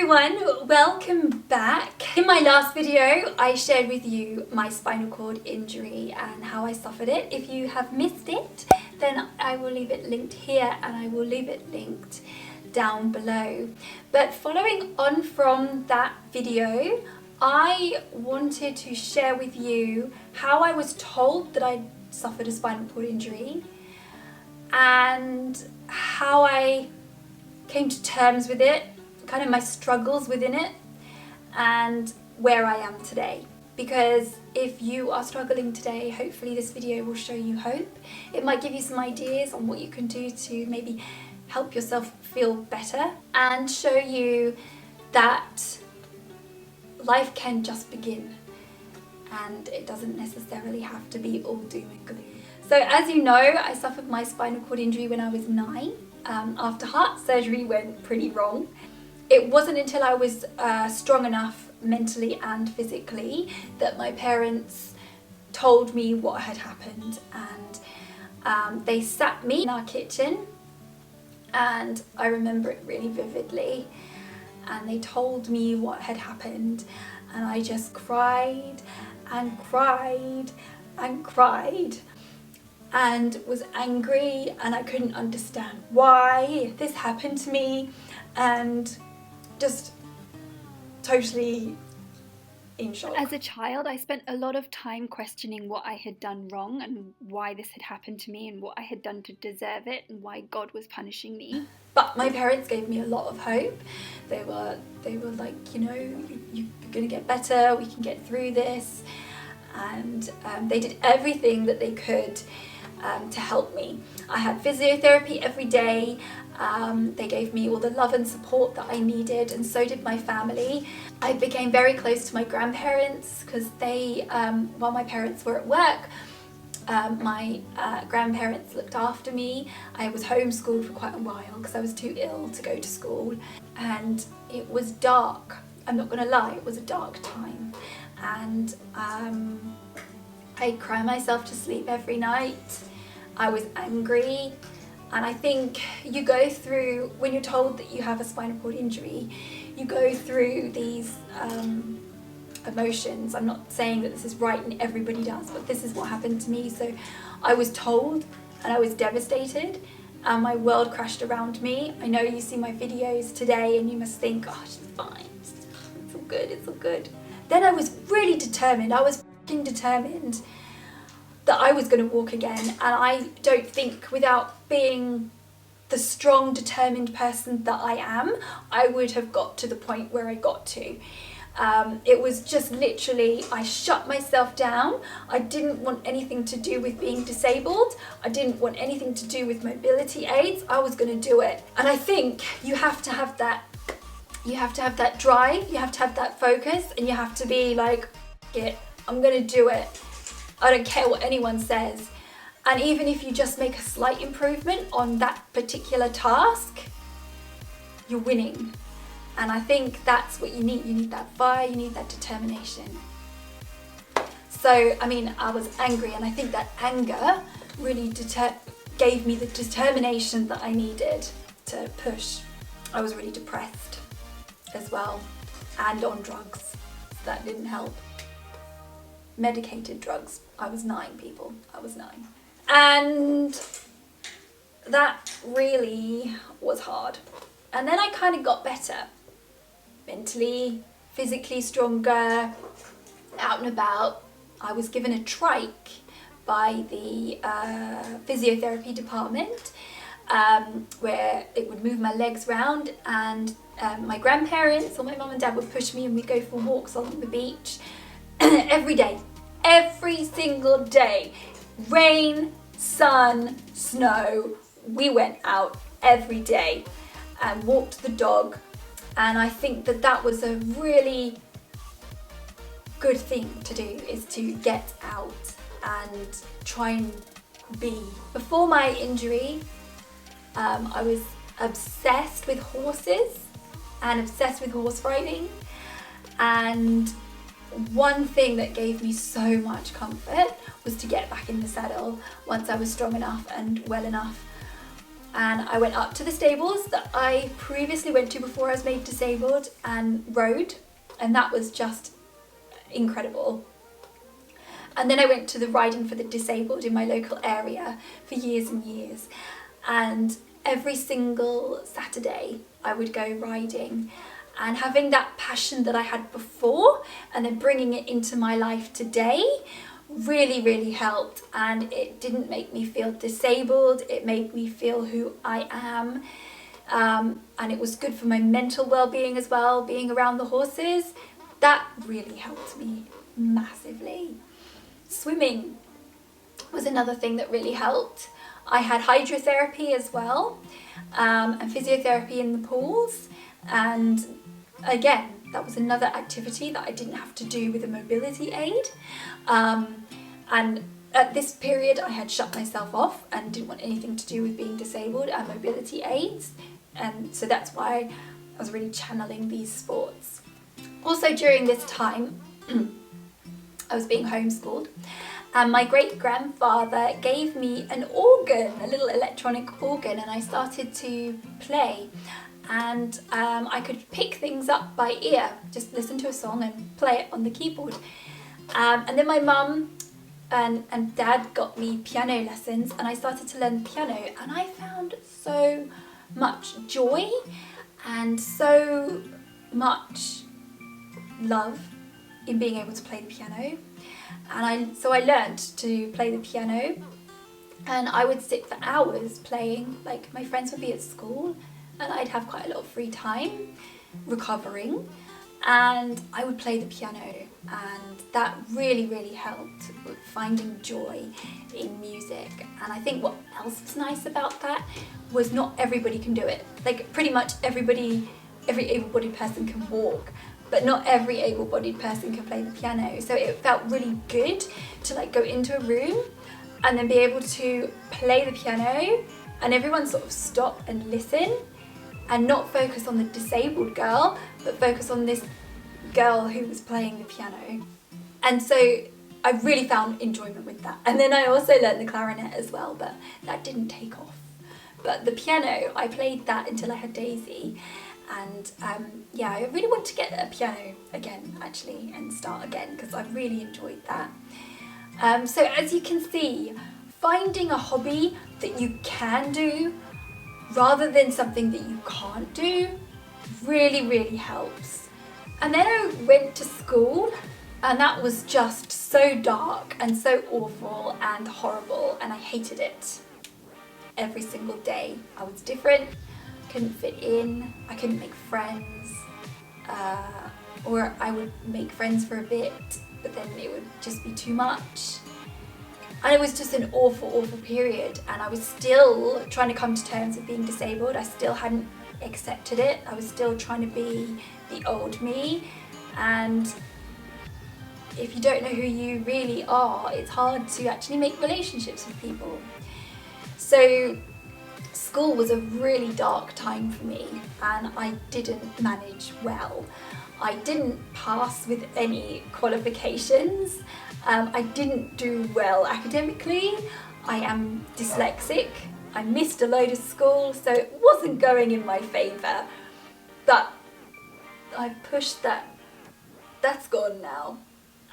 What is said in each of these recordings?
everyone, welcome back. In my last video I shared with you my spinal cord injury and how I suffered it. If you have missed it, then I will leave it linked here and I will leave it linked down below. But following on from that video, I wanted to share with you how I was told that I suffered a spinal cord injury and how I came to terms with it, kind of my struggles within it, and where I am today. Because if you are struggling today, hopefully this video will show you hope. It might give you some ideas on what you can do to maybe help yourself feel better and show you that life can just begin and it doesn't necessarily have to be all doom and gloom. So as you know, I suffered my spinal cord injury when I was 9 after heart surgery went pretty wrong. It wasn't until I was strong enough mentally and physically that my parents told me what had happened, and they sat me in our kitchen, and I remember it really vividly, and they told me what had happened, and I just cried and cried and cried and was angry, and I couldn't understand why this happened to me, and just totally in shock. As a child, I spent a lot of time questioning what I had done wrong and why this had happened to me and what I had done to deserve it and why God was punishing me. But my parents gave me a lot of hope. They were like, you know, you're gonna get better, we can get through this. And they did everything that they could to help me. I had physiotherapy every day. They gave me all the love and support that I needed, and so did my family. I became very close to my grandparents because they, while my parents were at work, my grandparents looked after me. I was homeschooled for quite a while because I was too ill to go to school, and it was dark. I'm not gonna lie, it was a dark time, and I'd cry myself to sleep every night. I was angry, and I think you go through, when you're told that you have a spinal cord injury, you go through these emotions. I'm not saying that this is right and everybody does, but this is what happened to me. So I was told and I was devastated, and my world crashed around me. I know you see my videos today and you must think, oh, she's fine, it's all good, it's all good. Then I was really determined, I was f***ing determined that I was going to walk again, and I don't think without being the strong, determined person that I am, I would have got to the point where I got to. It was just literally, I shut myself down. I didn't want anything to do with being disabled. I didn't want anything to do with mobility aids. I was going to do it. And I think you have to have that, drive, you have to have that focus, and you have to be like, F it, I'm going to do it. I don't care what anyone says. And even if you just make a slight improvement on that particular task, you're winning. And I think that's what you need. You need that fire, you need that determination. So, I mean, I was angry, and I think that anger really gave me the determination that I needed to push. I was really depressed as well, and on drugs. So that didn't help. Medicated drugs. I was 9, people. I was 9. And that really was hard. And then I kind of got better. Mentally, physically stronger, out and about. I was given a trike by the physiotherapy department, where it would move my legs round, and my grandparents or my mum and dad would push me, and we'd go for walks along the beach. Every day, every single day, rain, sun, snow, we went out every day and walked the dog, and I think that that was a really good thing to do, is to get out and try and be. Before my injury, I was obsessed with horses and obsessed with horse riding, and one thing that gave me so much comfort was to get back in the saddle once I was strong enough and well enough and I went up to the stables that I previously went to before I was made disabled and rode, and that was just incredible. And then I went to the riding for the disabled in my local area for years and years, and every single Saturday I would go riding, and having that passion that I had before and then bringing it into my life today really helped. And it didn't make me feel disabled, it made me feel who I am, and it was good for my mental well-being as well. Being around the horses, that really helped me massively. Swimming was another thing that really helped. I had hydrotherapy as well, and physiotherapy in the pools, and again, that was another activity that I didn't have to do with a mobility aid. And at this period I had shut myself off and didn't want anything to do with being disabled and mobility aids, and so that's why I was really channeling these sports. Also during this time I was being homeschooled, and my great-grandfather gave me an organ, a little electronic organ, and I started to play, and I could pick things up by ear, just listen to a song and play it on the keyboard. And then my mum and dad got me piano lessons, and I started to learn piano, and I found so much joy and so much love in being able to play the piano. And so I learned to play the piano, and I would sit for hours playing. Like, my friends would be at school and I'd have quite a lot of free time recovering, and I would play the piano, and that really helped with finding joy in music. And I think what else was nice about that was not everybody can do it. Like, pretty much every able-bodied person can walk, but not every able-bodied person can play the piano. So it felt really good to like go into a room and then be able to play the piano and everyone sort of stop and listen and not focus on the disabled girl, but focus on this girl who was playing the piano. And so I really found enjoyment with that. And then I also learned the clarinet as well, but that didn't take off. But the piano, I played that until I had Daisy. And yeah, I really want to get a piano again actually and start again, because I really enjoyed that. So as you can see, finding a hobby that you can do rather than something that you can't do really helps. And then I went to school, and that was just so dark and so awful and horrible, and I hated it. Every single day I was different, couldn't fit in, I couldn't make friends, or I would make friends for a bit, but then it would just be too much. And it was just an awful period, and I was still trying to come to terms with being disabled. I still hadn't accepted it. I was still trying to be the old me, and if you don't know who you really are, it's hard to actually make relationships with people. So school was a really dark time for me, and I didn't manage well. I didn't pass with any qualifications. I didn't do well academically. I am dyslexic. I missed a load of school, so it wasn't going in my favour. But I pushed that. That's gone now.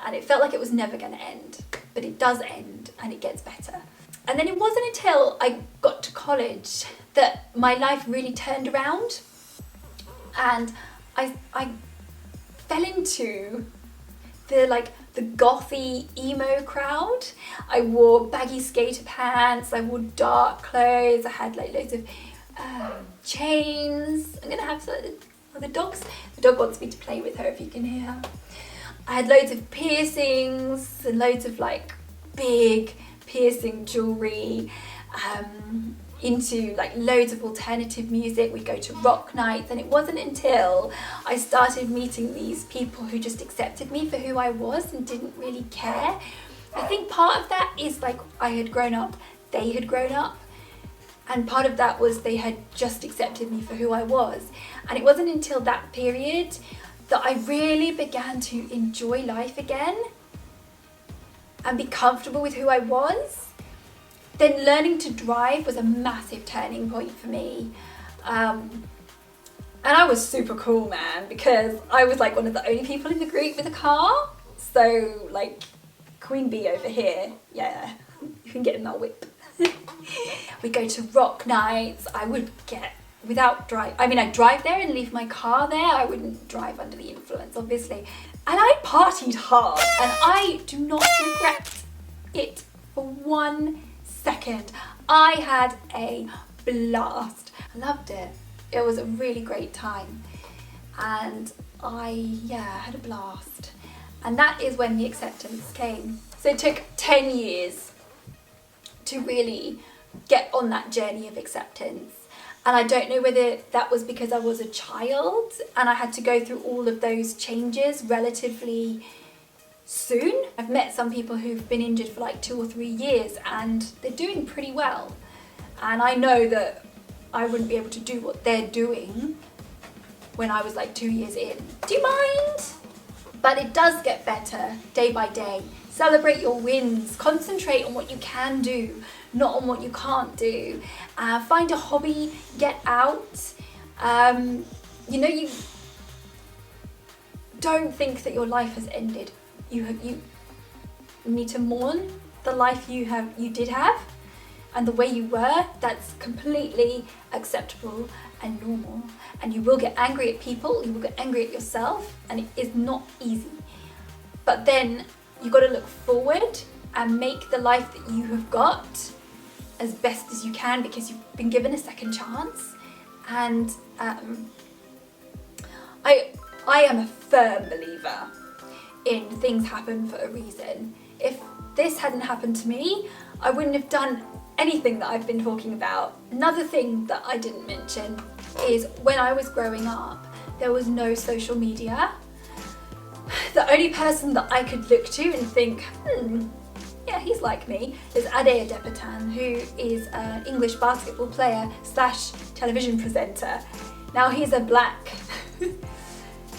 And it felt like it was never going to end. But it does end, and it gets better. And then it wasn't until I got to college that my life really turned around, and I fell into the gothy emo crowd. I wore baggy skater pants, I wore dark clothes, I had like loads of chains. I'm gonna have the dog wants me to play with her, if you can hear her. I had loads of piercings and loads of like big piercing jewellery, into like loads of alternative music. We'd go to rock nights, and it wasn't until I started meeting these people who just accepted me for who I was and didn't really care. I think part of that is like I had grown up, they had grown up, and part of that was they had just accepted me for who I was. And it wasn't until that period that I really began to enjoy life again and be comfortable with who I was. Then learning to drive was a massive turning point for me. And I was super cool, man, because I was like one of the only people in the group with a car. So like Queen Bee over here, yeah, you can get in that whip. We go to rock nights. I would get I'd drive there and leave my car there. I wouldn't drive under the influence, obviously. And I partied hard, and I do not regret it for 1 second. I had a blast. I loved it. It was a really great time. And I had a blast. And that is when the acceptance came. So it took 10 years to really get on that journey of acceptance. And I don't know whether that was because I was a child and I had to go through all of those changes relatively soon. I've met some people who've been injured for like 2 or 3 years and they're doing pretty well. And I know that I wouldn't be able to do what they're doing when I was like 2 years in. Do you mind? But it does get better day by day. Celebrate your wins. Concentrate on what you can do, not on what you can't do. Find a hobby, get out. You don't think that your life has ended. You need to mourn the life you did have and the way you were. That's completely acceptable and normal. And you will get angry at people, you will get angry at yourself, and it is not easy. But then you've got to look forward and make the life that you have got as best as you can, because you've been given a second chance. And I am a firm believer in things happen for a reason. If this hadn't happened to me, I wouldn't have done anything that I've been talking about. Another thing that I didn't mention is when I was growing up, there was no social media. The only person that I could look to and think, yeah, he's like me, is Ade Adepitan, who is an English basketball player / television presenter. Now he's a black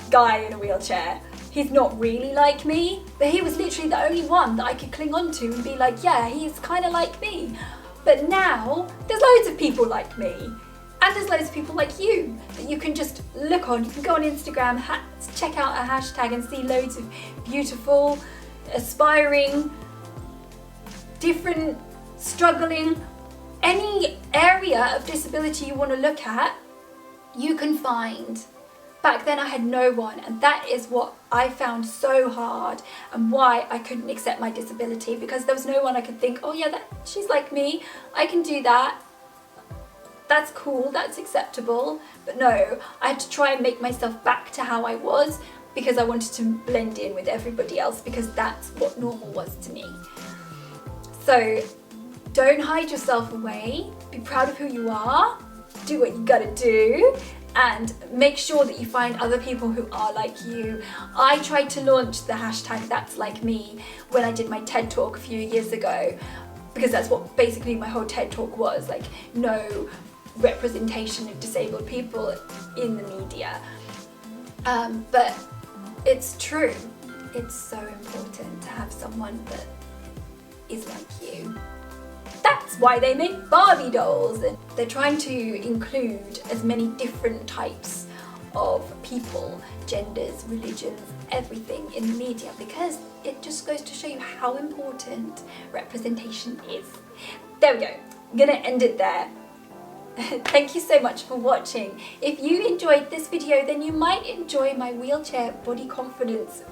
guy in a wheelchair. He's not really like me, but he was literally the only one that I could cling on to and be like, yeah, he's kind of like me. But now there's loads of people like me. And there's loads of people like you that you can just look on. You can go on Instagram, check out a hashtag and see loads of beautiful, aspiring, different, struggling, any area of disability you want to look at, you can find. Back then I had no one, and that is what I found so hard and why I couldn't accept my disability, because there was no one I could think, oh yeah, she's like me, I can do that. That's cool, that's acceptable. But no, I had to try and make myself back to how I was, because I wanted to blend in with everybody else, because that's what normal was to me. So don't hide yourself away, be proud of who you are, do what you gotta do, and make sure that you find other people who are like you. I tried to launch the hashtag That's Like Me when I did my TED Talk a few years ago, because that's what basically my whole TED Talk was, like no representation of disabled people in the media. But it's true. It's so important to have someone that is like you. That's why they make Barbie dolls. And they're trying to include as many different types of people, genders, religions, everything in the media, because it just goes to show you how important representation is. There we go. I'm gonna end it there. Thank you so much for watching. If you enjoyed this video, then you might enjoy my wheelchair body confidence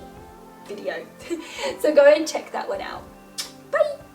video. So go and check that one out.